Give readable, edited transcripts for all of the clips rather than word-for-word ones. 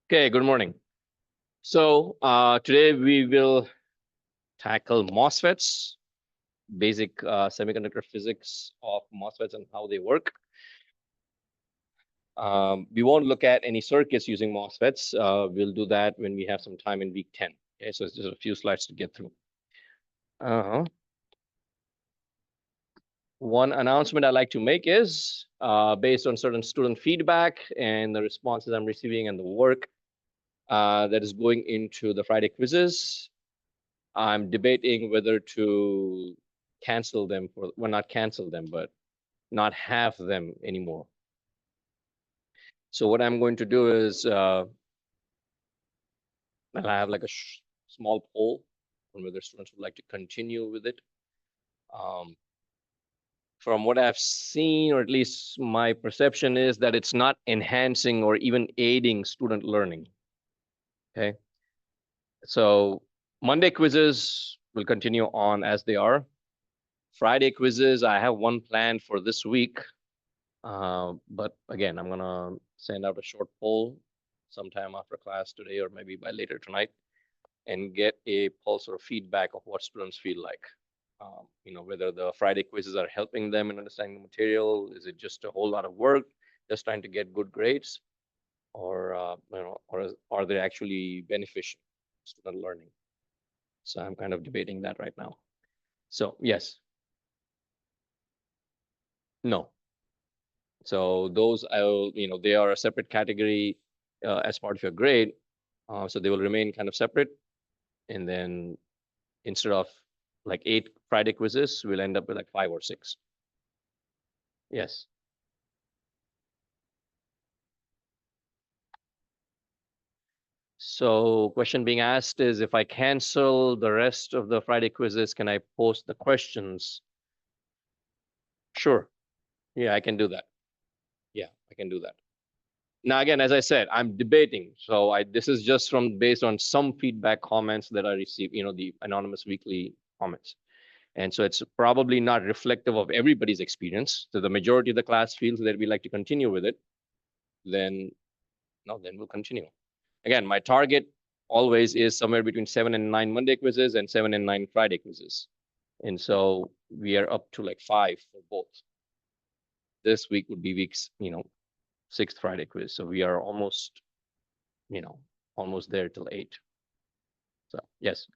Okay, good morning. So today we will tackle MOSFETs, basic semiconductor physics of MOSFETs and how they work. We won't look at any circuits using MOSFETs. We'll do that when we have some time in week 10. Okay, so it's just a few slides to get through. One announcement I'd like to make is based on certain student feedback and the responses I'm receiving and the work that is going into the Friday quizzes. I'm debating whether to cancel them for, well, not cancel them, but not have them anymore. So what I'm going to do is I'll have like a small poll on whether students would like to continue with it. From what I've seen, or at least my perception is that it's not enhancing or even aiding student learning. Okay. So Monday quizzes will continue on as they are. Friday quizzes, I have one planned for this week. But again, I'm gonna send out a short poll sometime after class today or maybe by later tonight and get a pulse or feedback of what students feel like. Whether the Friday quizzes are helping them in understanding the material. Is it just a whole lot of work, just trying to get good grades, or or are they actually beneficial to student learning? So I'm kind of debating that right now. So yes, no. So those they are a separate category as part of your grade. So they will remain kind of separate. And then instead of like 8 Friday quizzes, we'll end up with like 5 or 6. Yes. So question being asked is, if I cancel the rest of the Friday quizzes, can I post the questions? Sure. Yeah, I can do that. Yeah, I can do that. Now, again, as I said, I'm debating. So this is just based on some feedback comments that I received, the anonymous weekly comments. And so it's probably not reflective of everybody's experience. So the majority of the class feels that we like to continue with it. Then we'll continue. Again, my target always is somewhere between 7 and 9 Monday quizzes and 7 and 9 Friday quizzes. And so we are up to like 5 for both. This week would be week's, 6th Friday quiz. So we are almost, almost there till 8. So yes.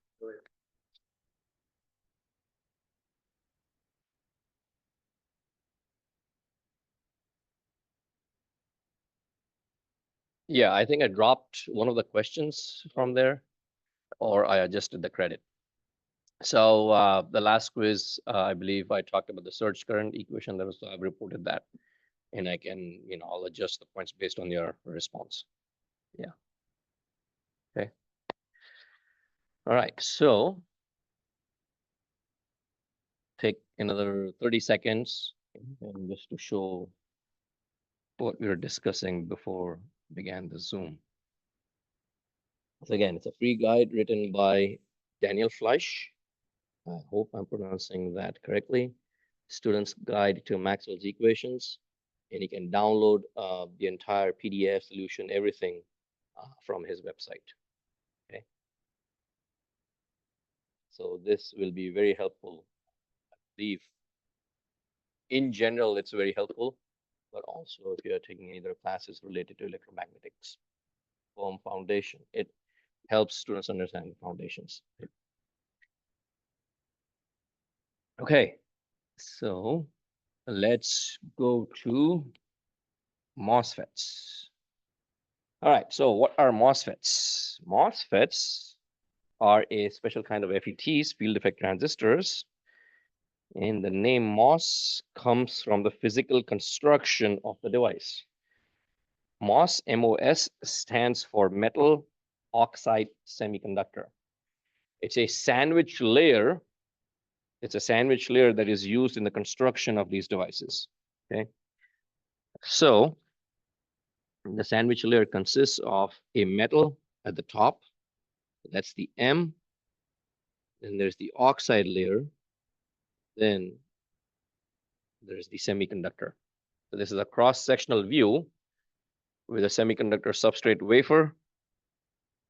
Yeah, I think I dropped one of the questions from there, or I adjusted the credit. So the last quiz, I believe I talked about the surge current equation. That was, I've reported that, and I can, I'll adjust the points based on your response. Yeah. Okay. All right. So take another 30 seconds and just to show what we were discussing before began the Zoom. So again, it's a free guide written by Daniel Fleisch. I hope I'm pronouncing that correctly. Student's Guide to Maxwell's Equations. And you can download the entire PDF solution, everything from his website. Okay. So this will be very helpful. I believe in general, it's very helpful, but also if you're taking either classes related to electromagnetics, form foundation, it helps students understand the foundations. Okay, so let's go to MOSFETs. All right, so what are MOSFETs? MOSFETs are a special kind of FETs, field effect transistors. And the name MOS comes from the physical construction of the device. MOS, MOS, stands for metal oxide semiconductor. It's a sandwich layer. It's a sandwich layer that is used in the construction of these devices. Okay. So the sandwich layer consists of a metal at the top. That's the M. Then there's the oxide layer. Then there's the semiconductor. So this is a cross-sectional view with a semiconductor substrate wafer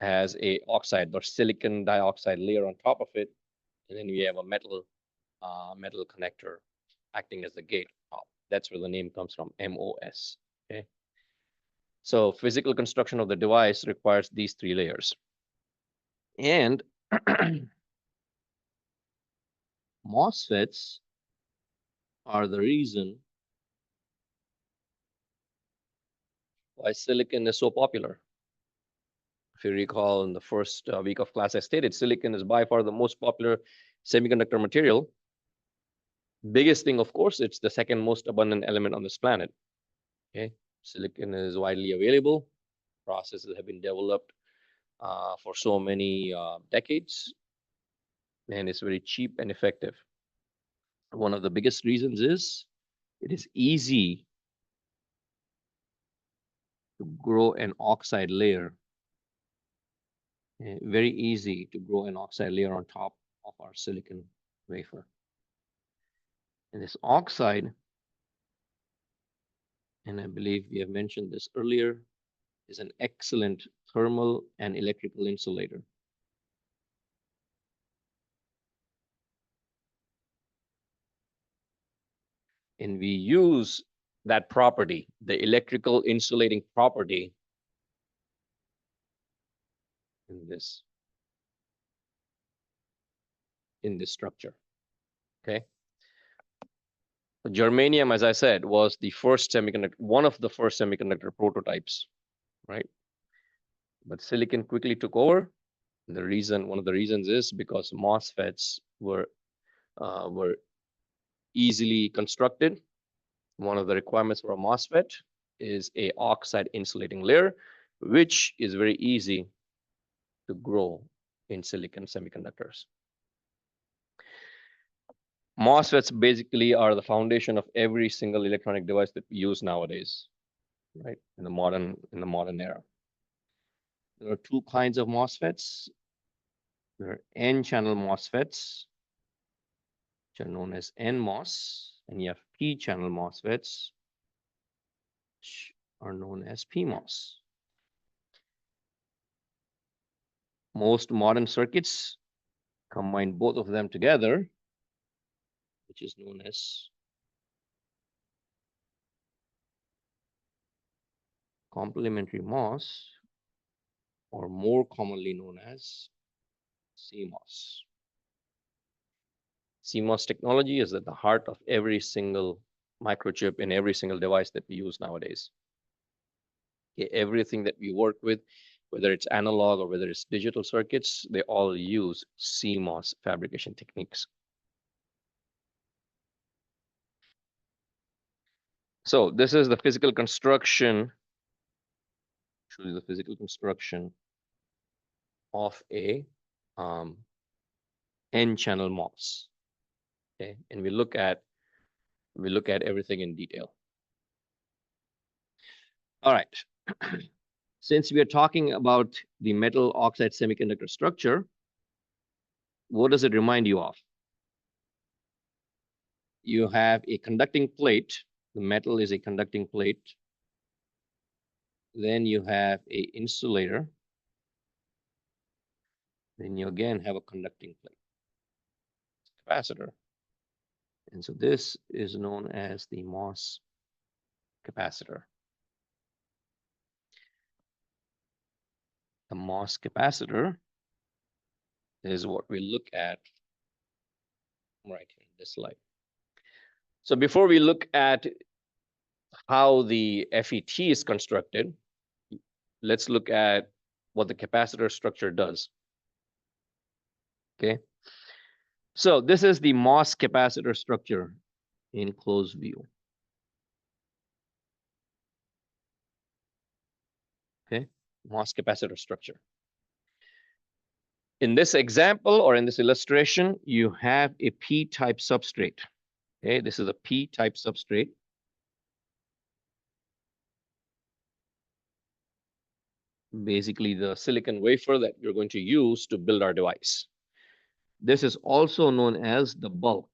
has a oxide or silicon dioxide layer on top of it, and then we have a metal connector acting as the gate top. That's where the name comes from, MOS. Okay. So physical construction of the device requires these three layers. And MOSFETs are the reason why silicon is so popular. If you recall, in the first week of class, I stated silicon is by far the most popular semiconductor material. Biggest thing, of course, it's the second most abundant element on this planet. Okay, silicon is widely available. Processes have been developed for so many decades, and it's very cheap and effective. One of the biggest reasons is it is easy to grow an oxide layer. Very easy to grow an oxide layer on top of our silicon wafer. And this oxide, and I believe we have mentioned this earlier, is an excellent thermal and electrical insulator. And we use that property, the electrical insulating property, in this structure. Okay. Germanium, as I said, was the first semiconductor, one of the first semiconductor prototypes, right? But silicon quickly took over. The reason, one of the reasons is because MOSFETs were easily constructed. One of the requirements for a MOSFET is a oxide insulating layer, which is very easy to grow in silicon semiconductors. MOSFETs basically are the foundation of every single electronic device that we use nowadays, right? In the modern era. There are two kinds of MOSFETs. There are N-channel MOSFETs, which are known as NMOS, and you have P-channel MOSFETs, which are known as PMOS. Most modern circuits combine both of them together, which is known as complementary MOS, or more commonly known as CMOS. CMOS technology is at the heart of every single microchip in every single device that we use nowadays. Okay, everything that we work with, whether it's analog or whether it's digital circuits, they all use CMOS fabrication techniques. So this is the physical construction, show you the physical construction of a N-channel MOS. Okay, and we look at everything in detail. All right. Since we are talking about the metal oxide semiconductor structure, what does it remind you of? You have a conducting plate. The metal is a conducting plate. Then you have a insulator. Then you again have a conducting plate, capacitor. And so this is known as the MOS capacitor. The MOS capacitor is what we look at right here in this slide. So before we look at how the FET is constructed, let's look at what the capacitor structure does. Okay. So this is the MOS capacitor structure in close view. Okay, MOS capacitor structure. In this example or in this illustration, you have a P-type substrate. Okay, this is a P-type substrate. Basically the silicon wafer that you're going to use to build our device. This is also known as the bulk.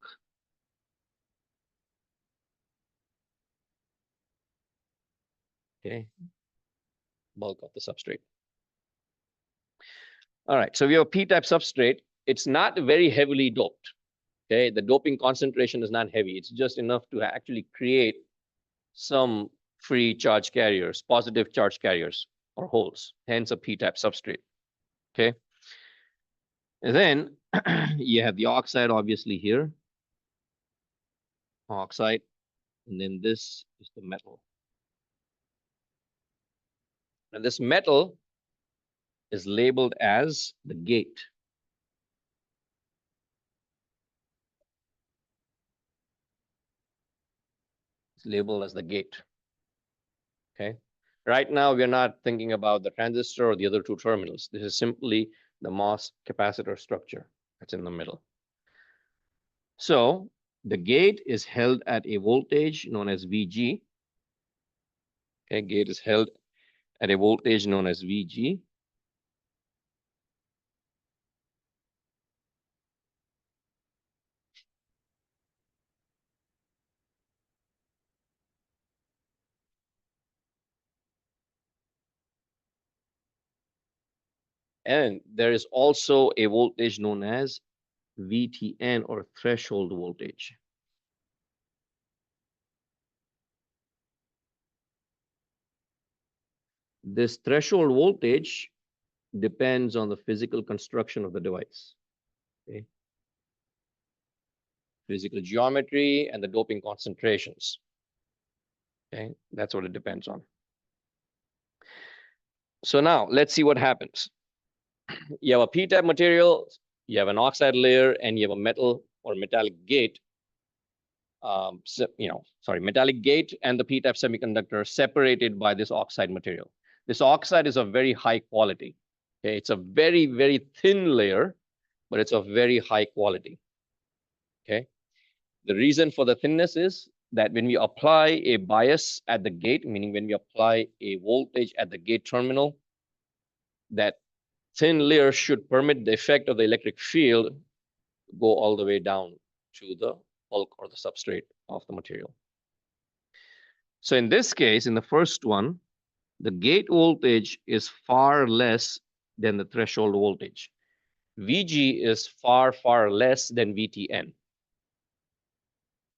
Okay, bulk of the substrate. All right, so we have a p-type substrate. It's not very heavily doped. Okay, the doping concentration is not heavy. It's just enough to actually create some free charge carriers, positive charge carriers or holes, hence a p-type substrate. Okay, and then you have the oxide obviously here, oxide, and then this is the metal. And this metal is labeled as the gate. It's labeled as the gate. Okay. Right now, we're not thinking about the transistor or the other two terminals. This is simply the MOS capacitor structure that's in the middle. So the gate is held at a voltage known as VG. Okay, gate is held at a voltage known as VG. And there is also a voltage known as VTN or threshold voltage. This threshold voltage depends on the physical construction of the device. Okay. Physical geometry and the doping concentrations. Okay, that's what it depends on. So now let's see what happens. You have a p-type material, you have an oxide layer, and you have a metal or metallic gate. Metallic gate and the p-type semiconductor separated by this oxide material. This oxide is of very high quality. Okay, it's a very, very thin layer, but it's of very high quality. Okay, the reason for the thinness is that when we apply a bias at the gate, meaning when we apply a voltage at the gate terminal, that thin layer should permit the effect of the electric field to go all the way down to the bulk or the substrate of the material. So in this case, in the first one, the gate voltage is far less than the threshold voltage. VG is far, far less than VTN.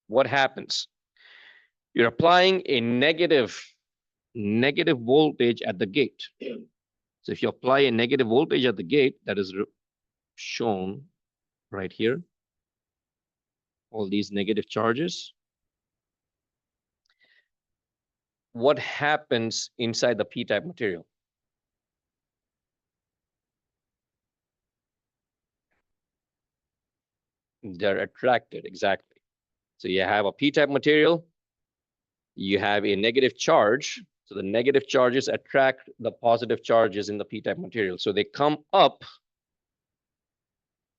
What happens? You're applying a negative voltage at the gate. So if you apply a negative voltage at the gate, that is shown right here, all these negative charges, what happens inside the p-type material? They're attracted, exactly. So you have a p-type material, you have a negative charge. So the negative charges attract the positive charges in the p-type material. So they come up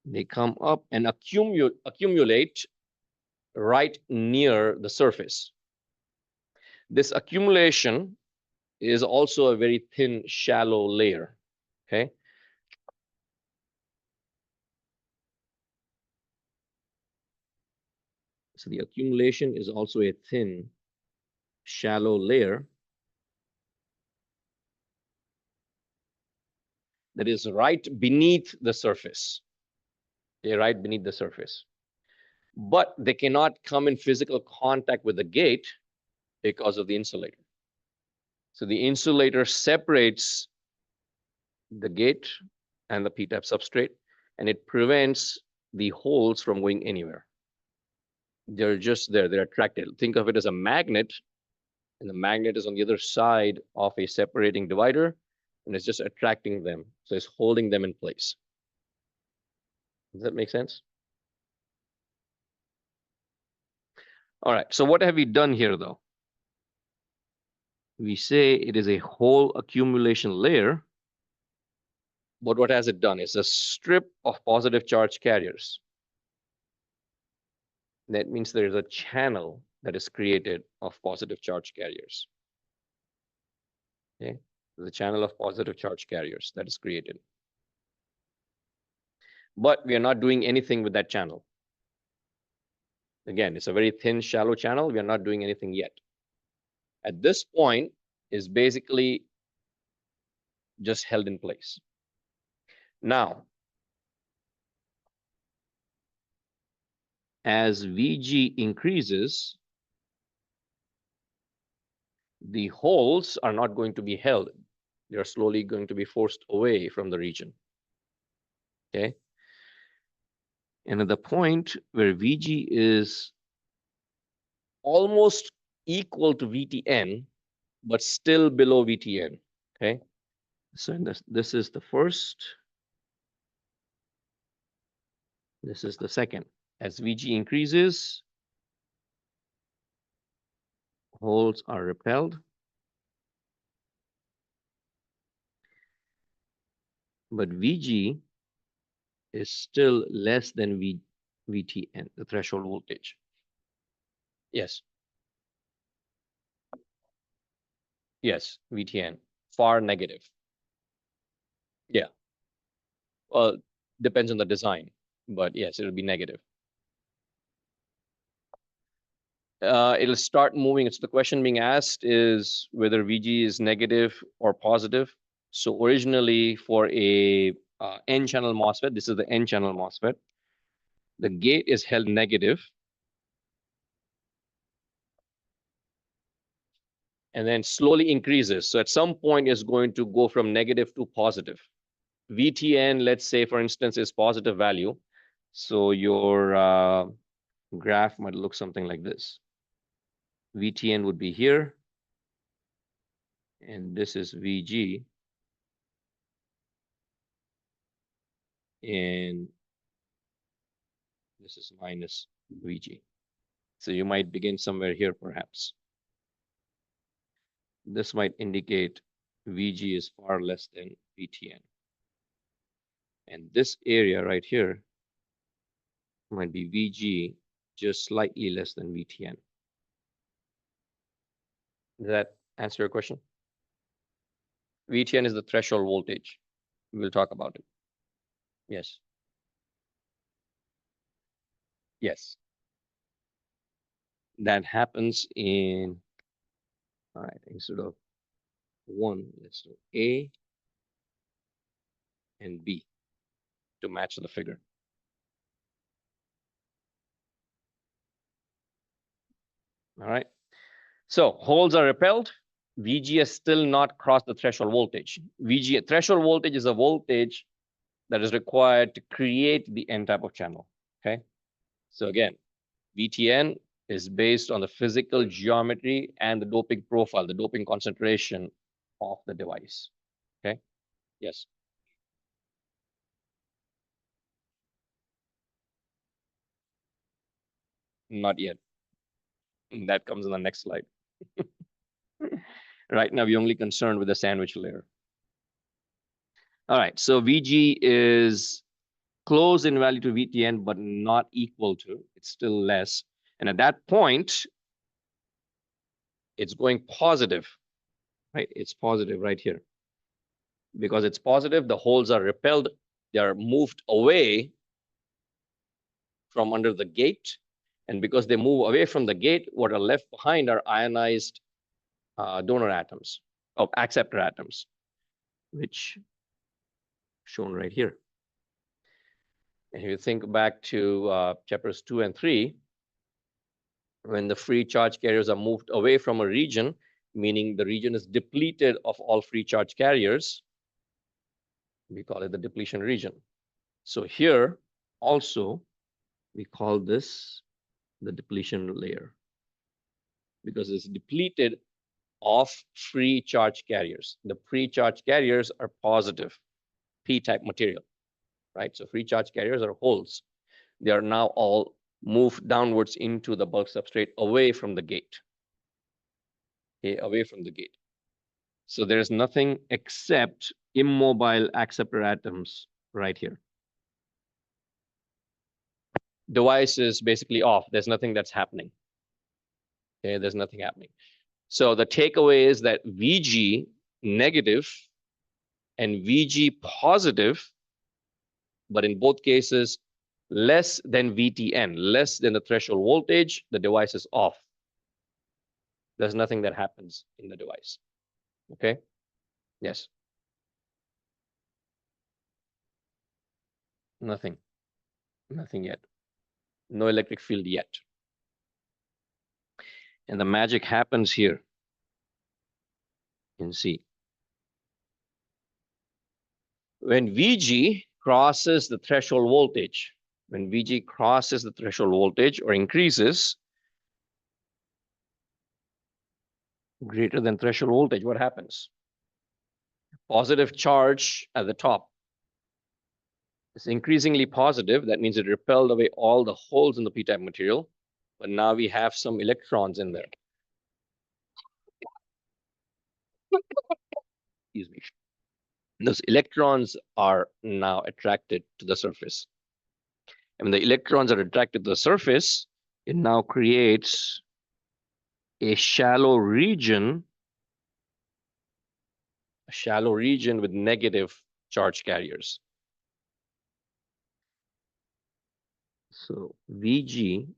and accumulate right near the surface. This accumulation is also a very thin, shallow layer. Okay. So the accumulation is also a thin, shallow layer that is right beneath the surface. They're right beneath the surface. But they cannot come in physical contact with the gate because of the insulator. So the insulator separates the gate and the p-type substrate, and it prevents the holes from going anywhere. They're just there, they're attracted. Think of it as a magnet, and the magnet is on the other side of a separating divider, and it's just attracting them. So it's holding them in place. Does that make sense? All right, so what have we done here though? We say it is a hole accumulation layer, but what has it done? It's a strip of positive charge carriers. That means there is a channel that is created of positive charge carriers. Okay, the channel of positive charge carriers that is created. But we are not doing anything with that channel. Again, it's a very thin, shallow channel. We are not doing anything yet. At this point, is basically just held in place. Now, as VG increases, the holes are not going to be held. They're slowly going to be forced away from the region. Okay. And at the point where VG is almost equal to VTN, but still below VTN. Okay. So this is the first. This is the second. As VG increases, holes are repelled. But VG is still less than VTN, the threshold voltage. Yes. Yes, VTN, far negative. Yeah. Well, depends on the design, but yes, it'll be negative. It'll start moving. So the question being asked is whether VG is negative or positive. So originally for a N-channel MOSFET, this is the N-channel MOSFET, the gate is held negative, and then slowly increases. So at some point it's going to go from negative to positive. VTN, let's say, for instance, is positive value. So your graph might look something like this. VTN would be here, and this is VG, and this is minus VG. So you might begin somewhere here, perhaps. This might indicate VG is far less than VTN. And this area right here might be VG just slightly less than VTN. Does that answer your question? VTN is the threshold voltage. We'll talk about it. Yes. Yes. That happens in, all right, instead of 1, let's do A and B to match the figure. All right. So holes are repelled. VG has still not crossed the threshold voltage. VG threshold voltage is a voltage that is required to create the N type of channel. Okay. So again, VTN is based on the physical geometry and the doping profile, the doping concentration of the device. Okay. Yes. Not yet. That comes in the next slide. Right now, we're only concerned with the sandwich layer. All right. So VG is close in value to VTN, but not equal to. It's still less. And at that point, it's going positive, right? It's positive right here. Because it's positive, the holes are repelled. They are moved away from under the gate. And because they move away from the gate, what are left behind are ionized donor atoms, of acceptor atoms, which shown right here. And if you think back to chapters 2 and 3, when the free charge carriers are moved away from a region, meaning the region is depleted of all free charge carriers, we call it the depletion region. So here also, we call this the depletion layer because it's depleted of free charge carriers. The free charge carriers are positive p-type material, right? So free charge carriers are holes. They are now all moved downwards into the bulk substrate away from the gate. Okay, away from the gate. So there's nothing except immobile acceptor atoms right here. Device is basically off. There's nothing that's happening. Okay, there's nothing happening. So the takeaway is that VG negative and VG positive, but in both cases, less than VTN, less than the threshold voltage, the device is off. There's nothing that happens in the device. Okay? Yes. Nothing. Nothing yet. No electric field yet. And the magic happens here in C. When VG crosses the threshold voltage, when VG crosses the threshold voltage or increases greater than threshold voltage, what happens? Positive charge at the top is increasingly positive. That means it repelled away all the holes in the p-type material, but now we have some electrons in there. Excuse me. Those electrons are now attracted to the surface. And when the electrons are attracted to the surface, it now creates a shallow region with negative charge carriers. So Vg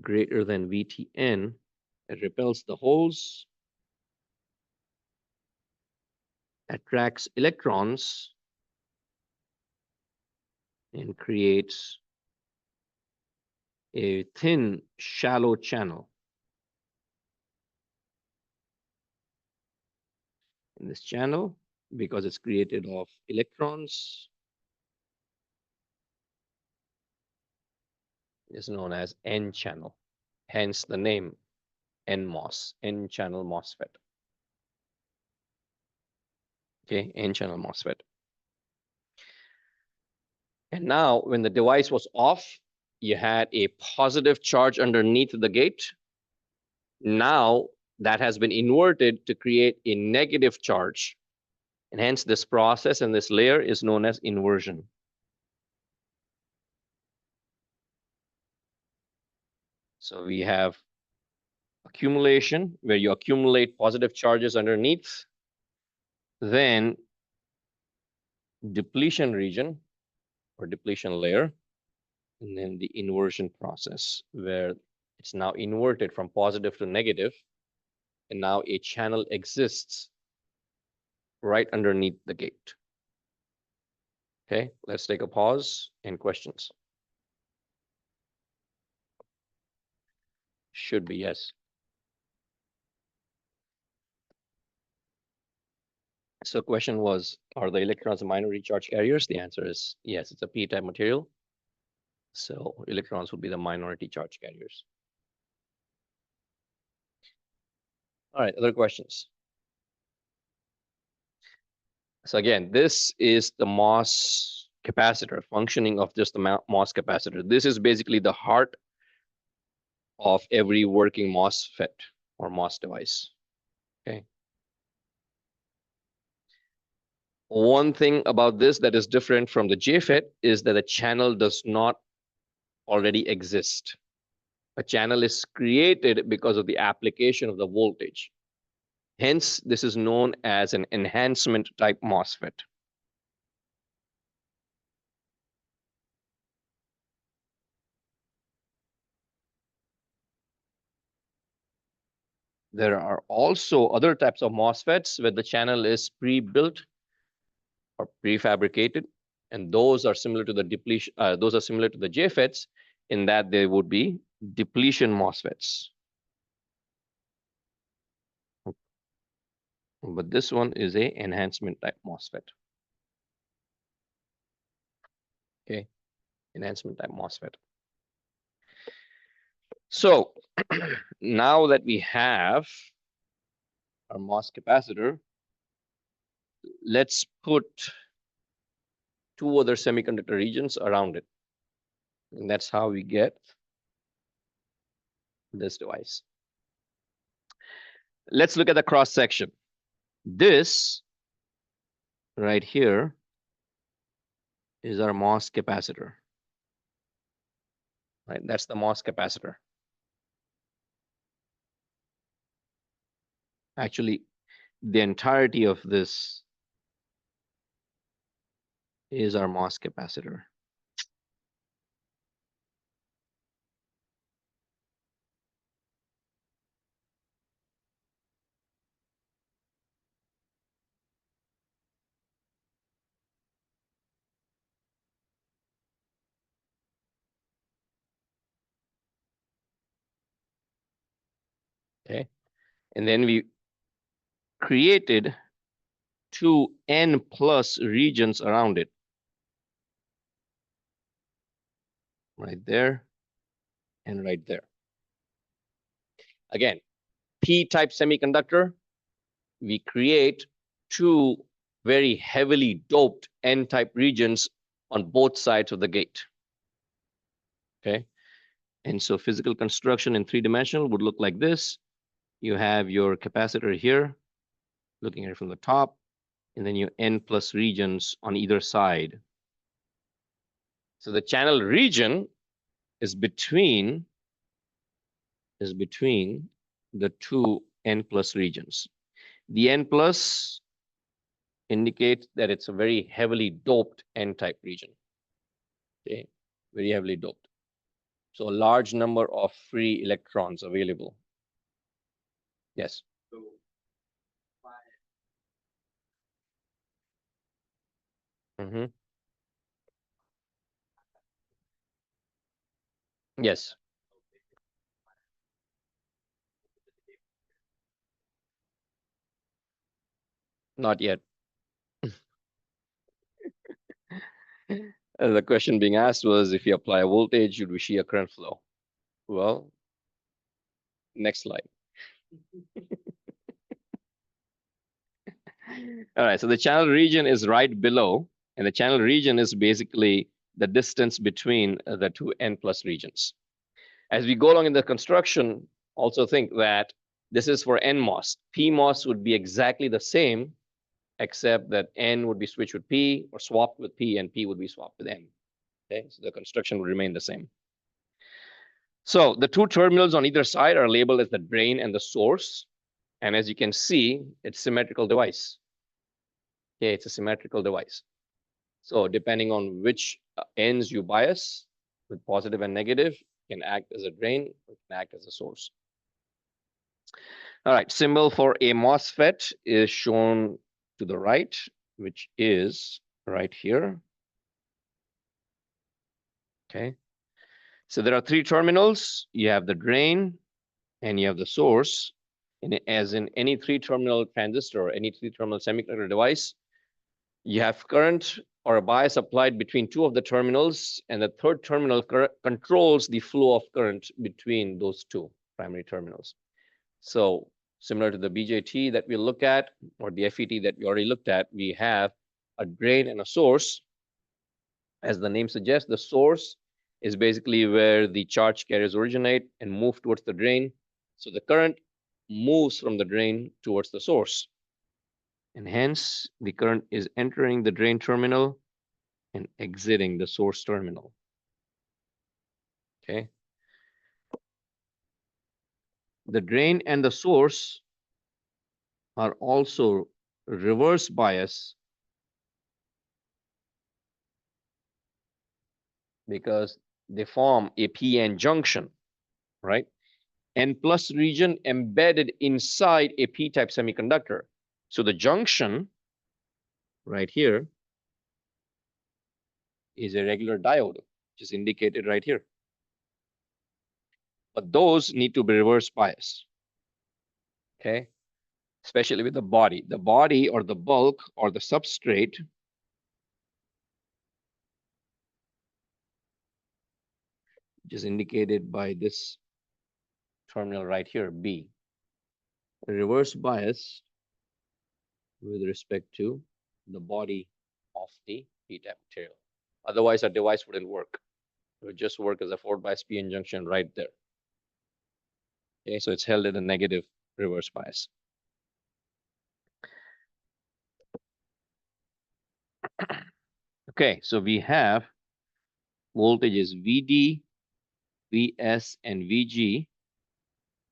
greater than Vtn, it repels the holes, attracts electrons, and creates a thin, shallow channel. In this channel, because it's created of electrons, is known as N channel. Hence the name NMOS, N channel MOSFET. Okay, N channel MOSFET. And now when the device was off, you had a positive charge underneath the gate. Now that has been inverted to create a negative charge. And hence this process and this layer is known as inversion. So we have accumulation, where you accumulate positive charges underneath, then depletion region or depletion layer, and then the inversion process, where it's now inverted from positive to negative, and now a channel exists right underneath the gate. Okay, let's take a pause and questions. Should be yes. So question was, are the electrons minority charge carriers? The answer is yes, it's a p-type material. So electrons would be the minority charge carriers. All right, other questions? So again, this is the MOS capacitor, functioning of just the MOS capacitor. This is basically the heart of every working MOSFET or MOS device. Okay. One thing about this that is different from the JFET is that the channel does not already exist. A channel is created because of the application of the voltage. Hence, this is known as an enhancement type MOSFET. There are also other types of MOSFETs where the channel is pre-built or prefabricated, and those are similar to the depletion. Those are similar to the JFETs in that they would be depletion MOSFETs. But this one is a enhancement type MOSFET. Okay, enhancement type MOSFET. So now that we have our MOS capacitor, let's put two other semiconductor regions around it. And that's how we get this device. Let's look at the cross section. This right here is our MOS capacitor. Right, that's the MOS capacitor. Actually, the entirety of this is our MOS capacitor. And then we created two N plus regions around it. Right there and right there. Again, P-type semiconductor, we create two very heavily doped N-type regions on both sides of the gate. Okay. And so physical construction in three-dimensional would look like this. You have your capacitor here, looking at it from the top, and then your N plus regions on either side. So the channel region is between the two N plus regions. The N plus indicates that it's a very heavily doped N-type region. Okay, very heavily doped. So a large number of free electrons available. Yes. Mm-hmm. Yes. Not yet. The question being asked was, if you apply a voltage, should we see a current flow? Well, next slide. All right, so the channel region is right below, and the channel region is basically the distance between the two N plus regions. As we go along in the construction, also think that this is for NMOS. PMOS would be exactly the same, except that N would be switched with P or swapped with P, and P would be swapped with N. Okay, so the construction would remain the same. So the two terminals on either side are labeled as the drain and the source. And as you can see, it's a symmetrical device. Okay, it's a symmetrical device. So depending on which ends you bias, with positive and negative, can act as a drain or can act as a source. All right, symbol for a MOSFET is shown to the right, which is right here. Okay. So there are three terminals. You have the drain and you have the source. And as in any three-terminal transistor or any three-terminal semiconductor device, you have current or a bias applied between two of the terminals, and the third terminal controls the flow of current between those two primary terminals. So similar to the BJT that we look at, or the FET that we already looked at, we have a drain and a source. As the name suggests, the source is basically where the charge carriers originate and move towards the drain. So the current moves from the drain towards the source. And hence, the current is entering the drain terminal and exiting the source terminal. Okay. The drain and the source are also reverse bias because they form a p-n junction, right? N plus region embedded inside a p-type semiconductor. So the junction right here is a regular diode, which is indicated right here. But those need to be reverse biased. Okay, especially with the body. The body or the bulk or the substrate which is indicated by this terminal right here, B. A reverse bias with respect to the body of the p-type material. Otherwise, our device wouldn't work. It would just work as a forward bias p-n junction right there. Okay, so it's held at a negative reverse bias. Okay, so we have voltages VD, Vs, and Vg.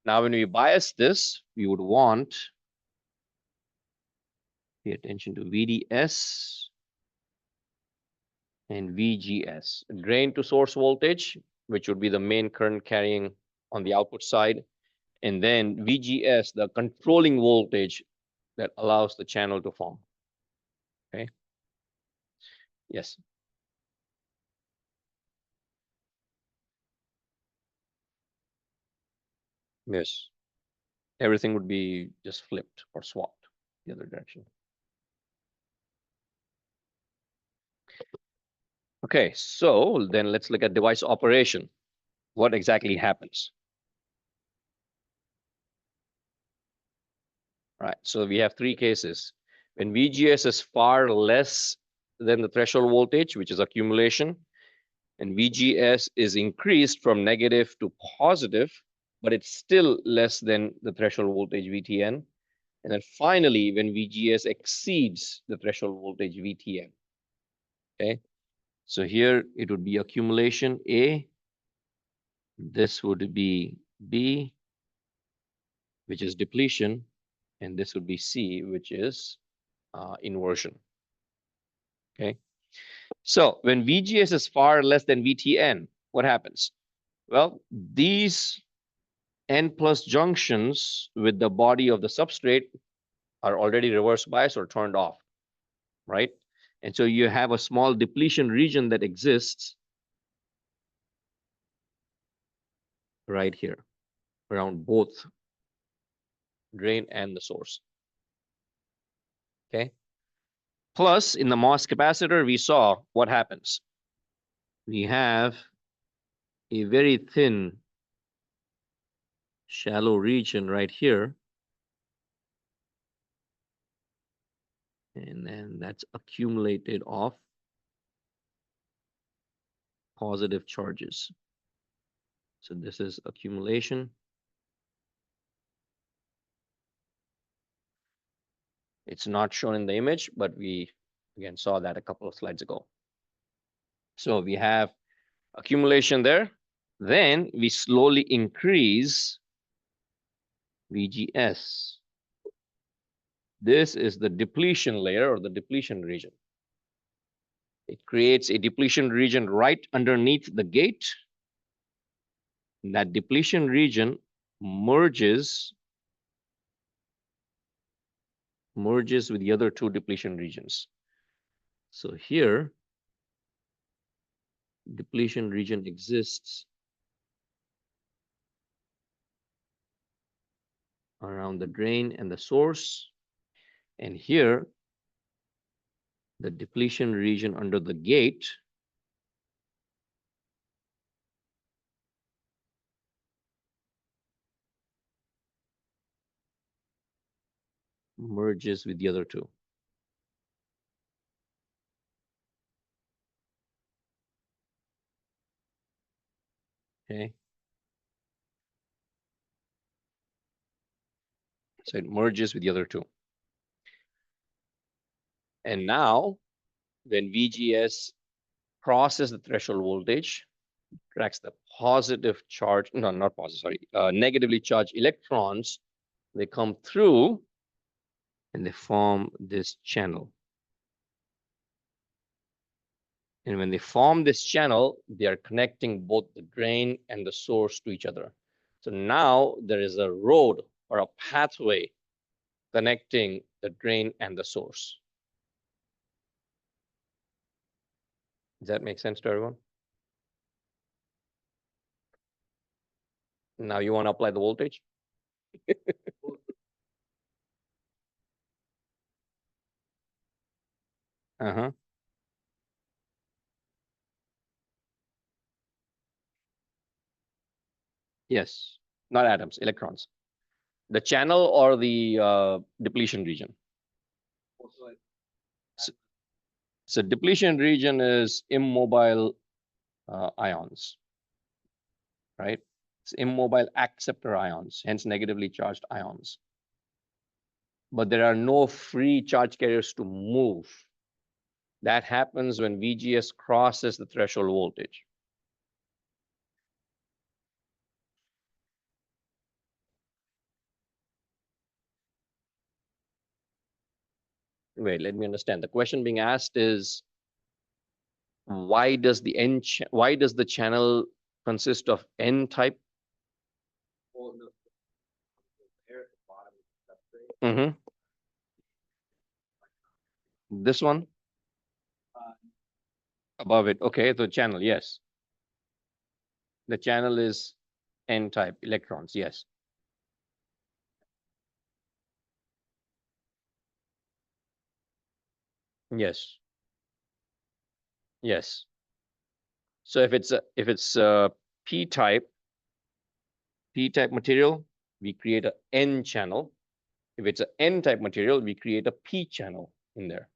Now, when we bias this, we would want, pay attention to VDS and VGS, drain to source voltage, which would be the main current carrying on the output side, and then VGS, the controlling voltage that allows the channel to form. Okay. Yes. Yes. everything would be just flipped or swapped the other direction. Okay, so then let's look at device operation. What exactly happens? Right, so we have three cases. When VGS is far less than the threshold voltage, which is accumulation, and VGS is increased from negative to positive, but it's still less than the threshold voltage VTN. And then finally, when VGS exceeds the threshold voltage VTN. Okay, so here it would be accumulation A, this would be B, which is depletion, and this would be C, which is inversion. Okay, so when VGS is far less than VTN, what happens? Well, these N plus junctions with the body of the substrate are already reverse biased or turned off, right? And so you have a small depletion region that exists right here around both drain and the source. Okay. Plus, in the MOS capacitor, we saw what happens. We have a very thin, shallow region right here. And then that's accumulated off positive charges. So this is accumulation. It's not shown in the image, but we again saw that a couple of slides ago. So we have accumulation there. Then we slowly increase VGS. This is the depletion layer or the depletion region. It creates a depletion region right underneath the gate. And that depletion region merges with the other two depletion regions. So here, depletion region exists around the drain and the source. And here, the depletion region under the gate merges with the other two. Okay. So it merges with the other two. And now, when VGS crosses the threshold voltage, tracks the positive charge, no, not positive, sorry, negatively charged electrons, they come through and they form this channel. And when they form this channel, they are connecting both the drain and the source to each other. So now there is a road or a pathway connecting the drain and the source. Does that make sense to everyone? Now you want to apply the voltage? Uh-huh. Yes, not atoms, electrons. The channel or the depletion region. So depletion region is immobile ions, right? It's immobile acceptor ions, hence negatively charged ions. But there are no free charge carriers to move. That happens when VGS crosses the threshold voltage. Wait, let me understand. The question being asked is, why does the channel consist of N type? Mm-hmm. This one above it. Okay, the channel, yes. The channel is N type electrons, yes. Yes. Yes. So if it's a P-type material, we create a N channel. If it's an N-type material, we create a P channel in there.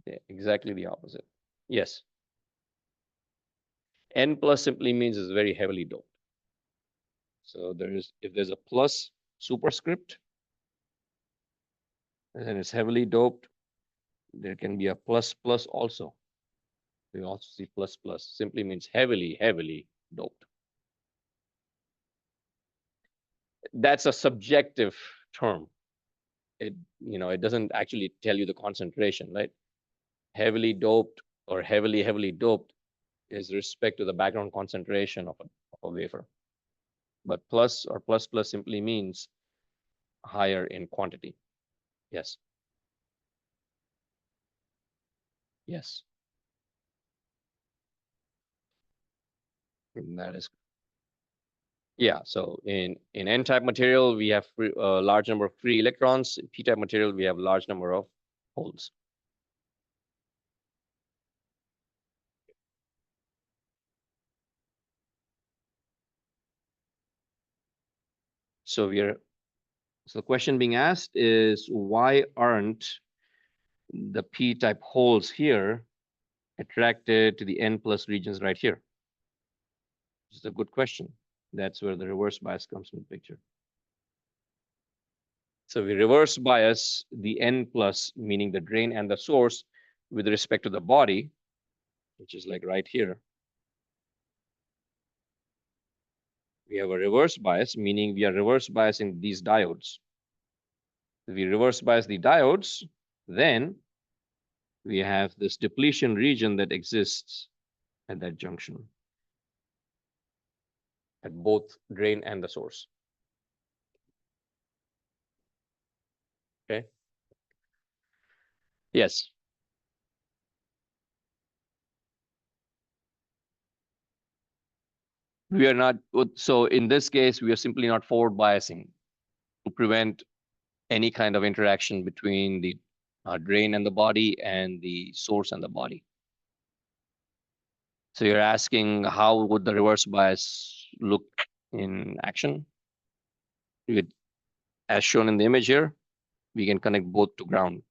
Yeah, exactly the opposite. Yes. N plus simply means it's very heavily doped. So if there's a plus superscript, and it's heavily doped, there can be a plus plus also. We also see plus plus simply means heavily doped. That's a subjective term. It doesn't actually tell you the concentration, right? Heavily doped or heavily doped is respect to the background concentration of a wafer. But plus or plus plus simply means higher in quantity. Yes. Yes. That is, yeah. So in N-type material, we have a large number of free electrons. In P-type material, we have a large number of holes. So the question being asked is, why aren't the P-type holes here attracted to the N plus regions right here? It's a good question. That's where the reverse bias comes into the picture. So we reverse bias the N plus, meaning the drain and the source, with respect to the body, which is like right here. We have a reverse bias, meaning we are reverse biasing these diodes. If we reverse bias the diodes, then we have this depletion region that exists at that junction, at both drain and the source. Okay. Yes. We are not, so in this case, we are simply not forward biasing to prevent any kind of interaction between the drain and the body and the source and the body. So you're asking, how would the reverse bias look in action? As shown in the image here, we can connect both to ground.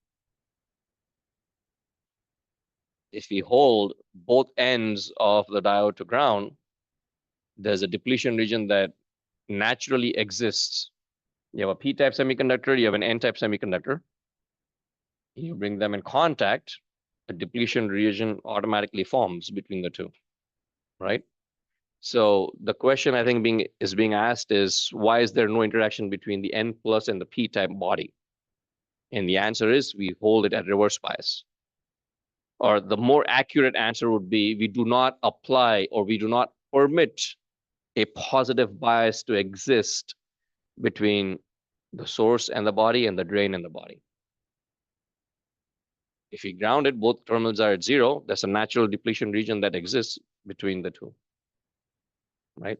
If we hold both ends of the diode to ground, there's a depletion region that naturally exists. You have a P-type semiconductor, you have an N-type semiconductor. You bring them in contact, a depletion region automatically forms between the two, right? So the question I think being asked is, why is there no interaction between the N plus and the P-type body? And the answer is, we hold it at reverse bias. Or the more accurate answer would be, we do not apply or we do not permit a positive bias to exist between the source and the body and the drain and the body. If we ground it, both terminals are at zero. There's a natural depletion region that exists between the two, right?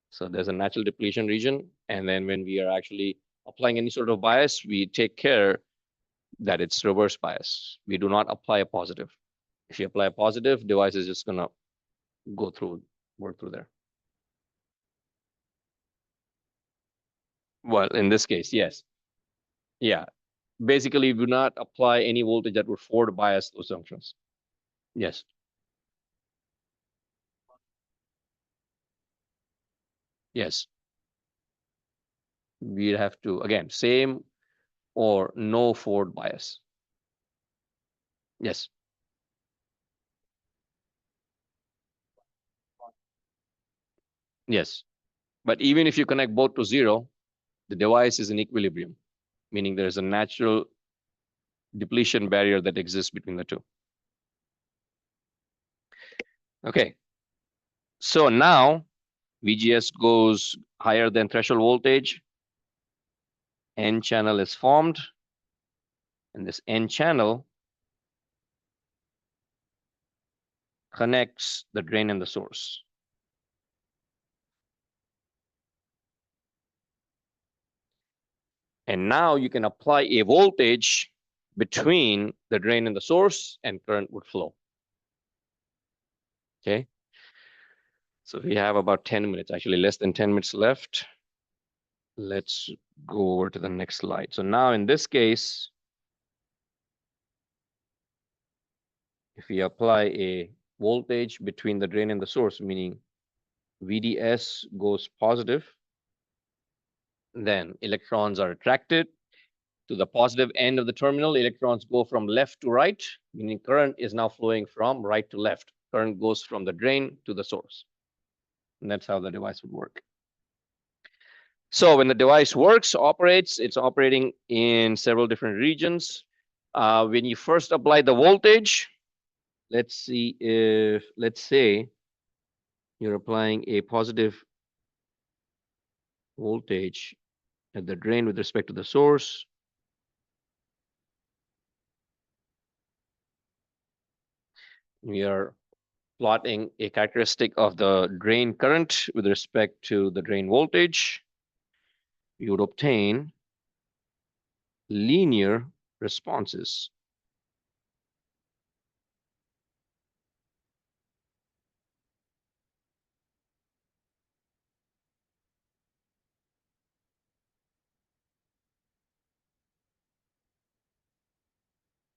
So there's a natural depletion region. And then when we are actually applying any sort of bias, we take care that it's reverse bias. We do not apply a positive. If you apply a positive, device is just gonna work through there. Well, in this case, yes. Yeah. Basically, we do not apply any voltage that would forward bias those junctions. Yes. Yes. We have to, again, same or no forward bias. Yes. Yes. But even if you connect both to zero, the device is in equilibrium, meaning there's a natural depletion barrier that exists between the two. Okay. So now VGS goes higher than threshold voltage. N channel is formed. And this N channel connects the drain and the source. And now you can apply a voltage between the drain and the source, and current would flow. Okay. So we have about 10 minutes, actually less than 10 minutes left. Let's go over to the next slide. So now in this case, if we apply a voltage between the drain and the source, meaning VDS goes positive, then electrons are attracted to the positive end of the terminal. Electrons go from left to right, meaning current is now flowing from right to left. Current goes from the drain to the source. And that's how the device would work. So when the device works, operates, it's operating in several different regions. When you first apply the voltage, let's see if, let's say, you're applying a positive voltage at the drain with respect to the source. We are plotting a characteristic of the drain current with respect to the drain voltage. You would obtain linear responses.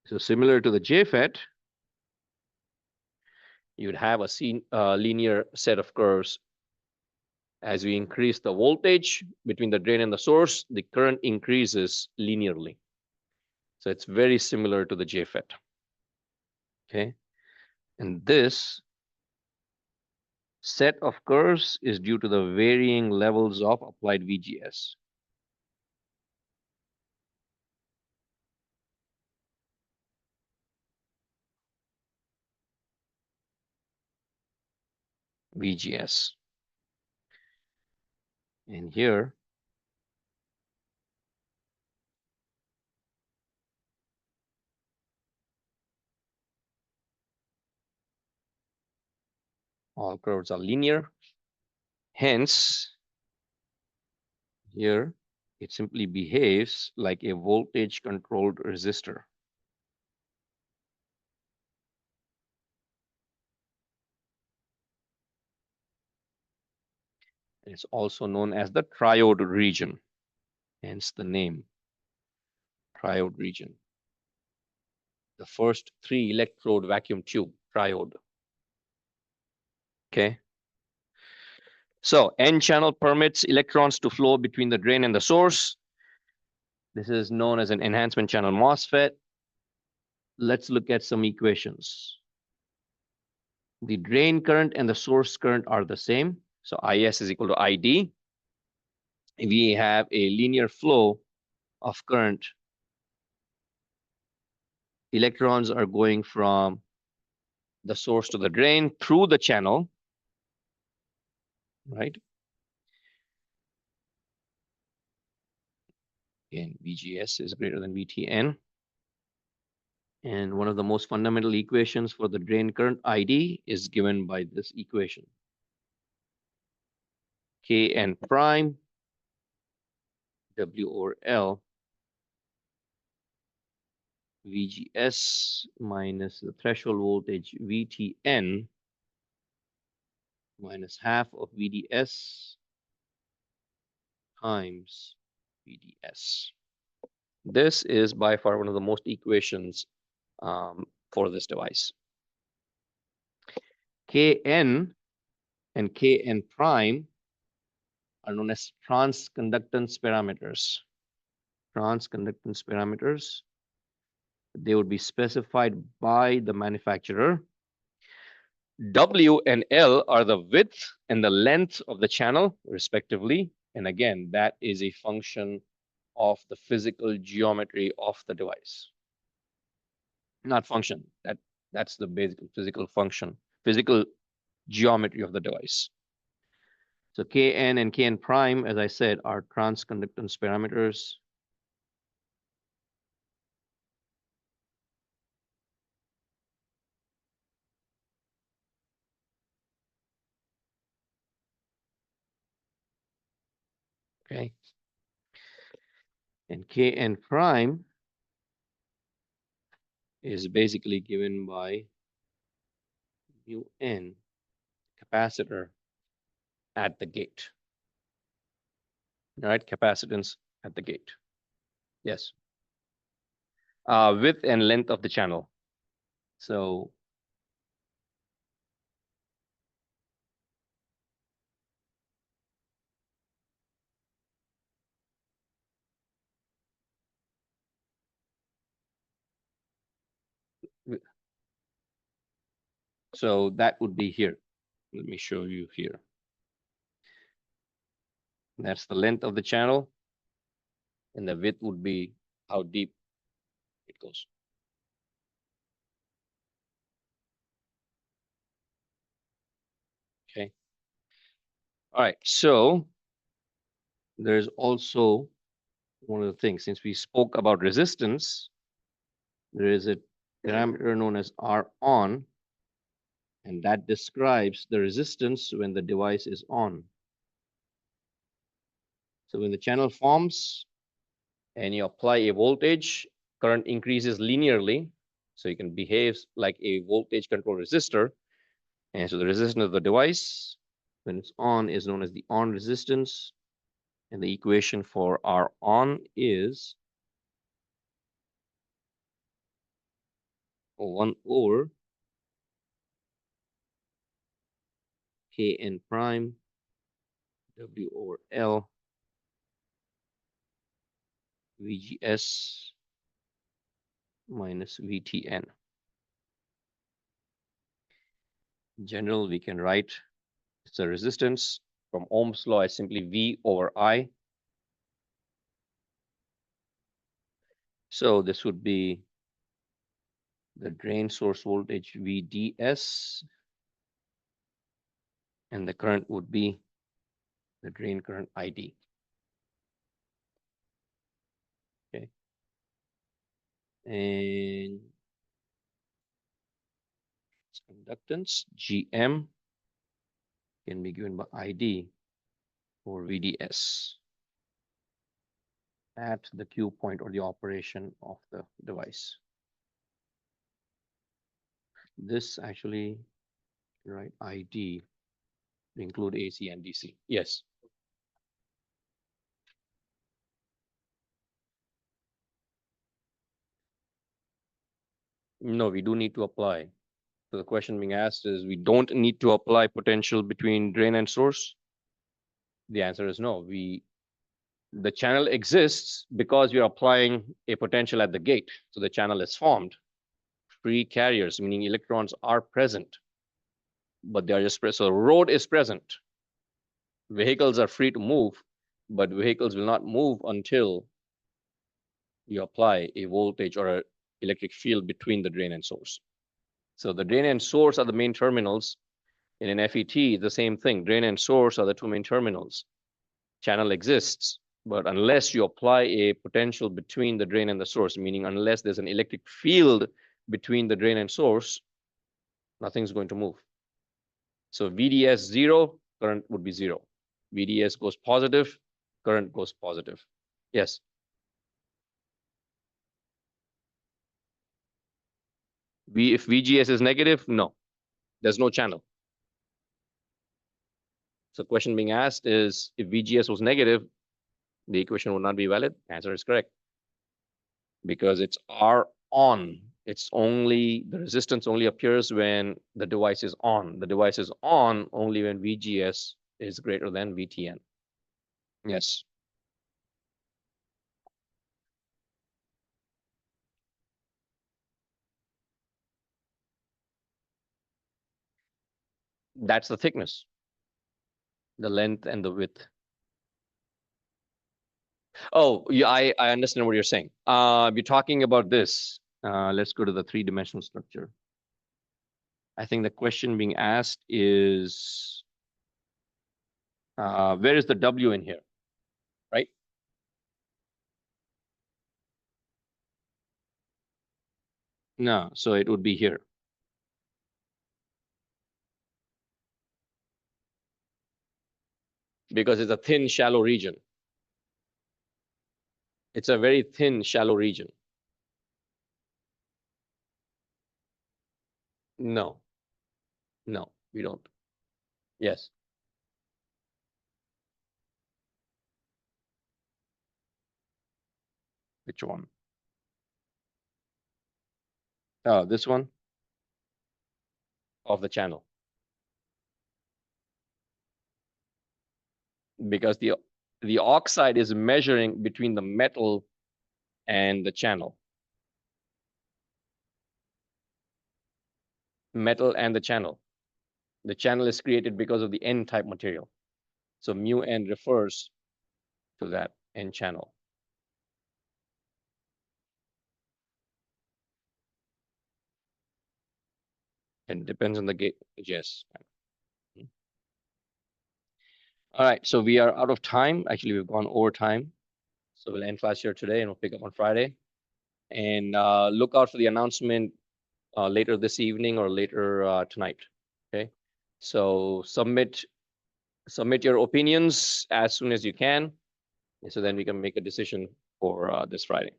So similar to the JFET, you'd have a linear set of curves. As we increase the voltage between the drain and the source, the current increases linearly. So it's very similar to the JFET. Okay. And this set of curves is due to the varying levels of applied VGS. VGS. And here, all curves are linear. Hence, here, it simply behaves like a voltage controlled resistor. It's also known as the triode region, hence the name, triode region. The first 3 electrode vacuum tube, triode. Okay. So N channel permits electrons to flow between the drain and the source. This is known as an enhancement channel MOSFET. Let's look at some equations. The drain current and the source current are the same. So IS is equal to ID. We have a linear flow of current. Electrons are going from the source to the drain through the channel, right? Again, VGS is greater than VTN. And one of the most fundamental equations for the drain current ID is given by this equation. Kn prime W over L VGS minus the threshold voltage VTN minus half of VDS times VDS. This is by far one of the most equations for this device. Kn and Kn prime are known as transconductance parameters. Transconductance parameters, they would be specified by the manufacturer. W and L are the width and the length of the channel, respectively. And again, that is a function of the physical geometry of the device. Not function, that's the basic physical function, physical geometry of the device. So Kn and Kn prime, as I said, are transconductance parameters. Okay. And Kn prime is basically given by mu n capacitor at the gate. All right, capacitance at the gate. Yes. Width and length of the channel. So that would be here. Let me show you here. That's the length of the channel, and the width would be how deep it goes. Okay. All right. So there's also one of the things, since we spoke about resistance, there is a parameter known as R on, and that describes the resistance when the device is on. So when the channel forms and you apply a voltage, current increases linearly. So you can behave like a voltage control resistor. And so the resistance of the device when it's on is known as the on resistance. And the equation for R on is 1 over Kn prime W over L VGS minus VTN. In general, we can write it's a resistance from Ohm's law is simply V over I. So this would be the drain source voltage VDS, and the current would be the drain current ID. Okay. And conductance GM can be given by ID or VDS at the Q point or the operation of the device. This actually, right, ID include AC and DC. Yes. No, we do need to apply. So the question being asked is, we don't need to apply potential between drain and source. The answer is no. The channel exists because you're applying a potential at the gate. So the channel is formed. Free carriers, meaning electrons are present, but they are just present. So road is present. Vehicles are free to move, but vehicles will not move until you apply a voltage or an electric field between the drain and source. So the drain and source are the main terminals. In an FET, the same thing. Drain and source are the two main terminals. Channel exists, but unless you apply a potential between the drain and the source, meaning unless there's an electric field between the drain and source, nothing's going to move. So VDS 0, current would be 0. VDS goes positive, current goes positive. Yes. If VGS is negative, no, there's no channel. So the question being asked is, if VGS was negative, the equation would not be valid. Answer is correct. Because it's R on. It's only, the resistance only appears when the device is on. The device is on only when VGS is greater than VTN. Yes. That's the thickness, the length and the width. Oh, yeah, I understand what you're saying. You're talking about this. Let's go to the three-dimensional structure. I think the question being asked is, where is the W in here, right? No, so it would be here. Because it's a thin, shallow region. It's a very thin, shallow region. No, no, we don't. Yes. Which one? This one of the channel, because the oxide is measuring between the metal and the channel. Metal and the channel. The channel is created because of the N-type material. So mu N refers to that N channel. It depends on the gate. Yes. All right. So we are out of time. Actually, we've gone over time. So we'll end class here today and we'll pick up on Friday. And look out for the announcement later this evening or later tonight. Okay. So submit your opinions as soon as you can, so then we can make a decision for this Friday.